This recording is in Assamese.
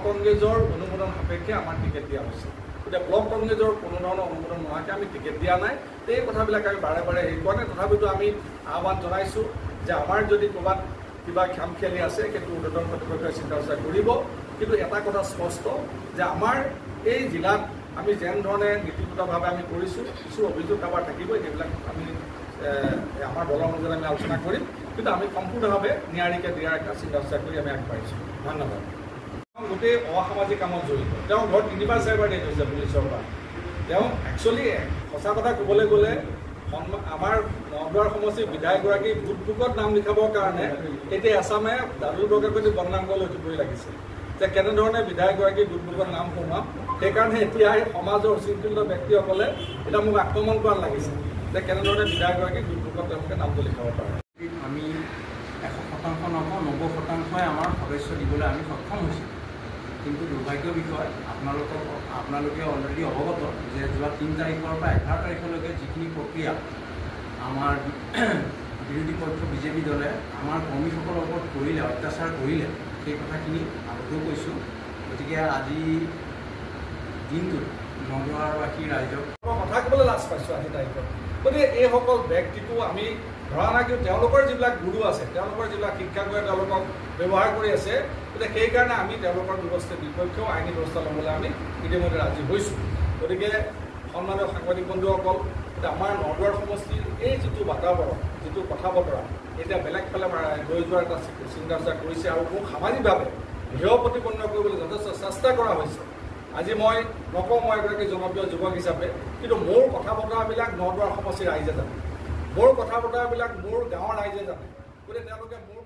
কংগ্ৰেছৰ অনুমোদন সাপেক্ষে আমাৰ টিকেট দিয়া হৈছে। এতিয়া ব্লক কংগ্ৰেছৰ কোনো ধৰণৰ অনুমোদন নোহোৱাকৈ আমি টিকেট দিয়া নাই। এই কথাবিলাক আমি বাৰে বাৰে হেৰি কৰা নাই। তথাপিতো আমি আহ্বান জনাইছোঁ যে আমাৰ যদি ক'ৰবাত কিবা খামখেয়ালি আছে সেইটো ঊৰ্ধ্বতন কৰ্তৃপক্ষই চিন্তা চৰ্চা কৰিব। কিন্তু এটা কথা স্পষ্ট যে আমাৰ এই জিলাত আমি যেনেধৰণে নীতিগতভাৱে আমি কৰিছোঁ, কিছু অভিযোগ কাৰোবাৰ থাকিবই, সেইবিলাক আমি আমাৰ দলৰ মাজত আমি আলোচনা কৰিম। কিন্তু আমি সম্পূৰ্ণভাৱে নিয়াৰিকৈ দিয়াৰ এটা চিন্তা চৰ্চা কৰি আমি আগবাঢ়িছোঁ। ধন্যবাদ। গোটেই অসামাজিক কামত জড়িত। তেওঁ ঘৰত 3-4 ডেট হৈছে পুলিচৰ পৰা। তেওঁ একচুৱেলি সঁচা কথা ক'বলৈ গ'লে আমাৰ নগাঁৱৰ সমষ্টিৰ বিধায়কগৰাকী বুকত নাম লিখাবৰ কাৰণে এতিয়া এছামে দাদুল বৰকাকতি বদনাম কৰিবলৈ উঠিবই লাগিছে যে কেনেধৰণে বিধায়কগৰাকী বুকত নাম সোমাম। সেইকাৰণে এতিয়া সমাজৰ উশৃংখলিত ব্যক্তিসকলে এতিয়া মোক আক্ৰমণ কৰাত লাগিছে যে কেনেধৰণে বিধায়কগৰাকী বুকত তেওঁলোকে নামটো লিখাব পাৰে। আমি 100% নকওঁ, 90%ই আমাৰ সদস্য দিবলৈ আমি সক্ষম হৈছোঁ। কিন্তু দুৰ্ভাগ্যৰ বিষয় আপোনালোকে অলৰেডি অৱগত যে যোৱা 3 তাৰিখৰ পৰা 11 তাৰিখলৈকে যিখিনি প্ৰক্ৰিয়া আমাৰ বিৰোধী পক্ষ বিজেপি দলে আমাৰ কৰ্মীসকলৰ ওপৰত কৰিলে, অত্যাচাৰ কৰিলে, সেই কথাখিনি আগতেও কৈছোঁ। গতিকে আজি দিনটোত নগাঁওবাসী ৰাইজক কথা ক'বলৈ লাজ পাইছোঁ আজি তাৰিখত। গতিকে এইসকল ব্যক্তিকো আমি ধৰা নাই, কিন্তু তেওঁলোকৰ যিবিলাক গুৰু আছে, তেওঁলোকৰ যিবিলাক শিক্ষাগুৰুৱে তেওঁলোকক ব্যৱহাৰ কৰি আছে, গতিকে সেইকাৰণে আমি তেওঁলোকৰ ব্যৱস্থাৰ বিপক্ষেও আইনী ব্যৱস্থা ল'বলৈ আমি ইতিমধ্যে ৰাজি হৈছোঁ। গতিকে সন্মানীয় সাংবাদিক বন্ধুসকল, আমাৰ নগাঁৱৰ সমষ্টিৰ এই যিটো বাতাবৰণ, যিটো কথা বতৰা এতিয়া বেলেগ ফালে লৈ যোৱাৰ এটা চিন্তা চৰ্চা কৰিছে আৰু মোক সামাজিকভাৱে হেয় প্ৰতিপন্ন কৰিবলৈ যথেষ্ট চেষ্টা কৰা হৈছে। আজি মই নকওঁ মই এগৰাকী জনপ্ৰিয় যুৱক হিচাপে, কিন্তু মোৰ কথা বতৰাবিলাক নগাঁৱৰ সমষ্টিৰ ৰাইজে জানে, মোৰ কথা বতৰাবিলাক মোৰ গাঁৱৰ ৰাইজে জানে। গতিকে তেওঁলোকে মোৰ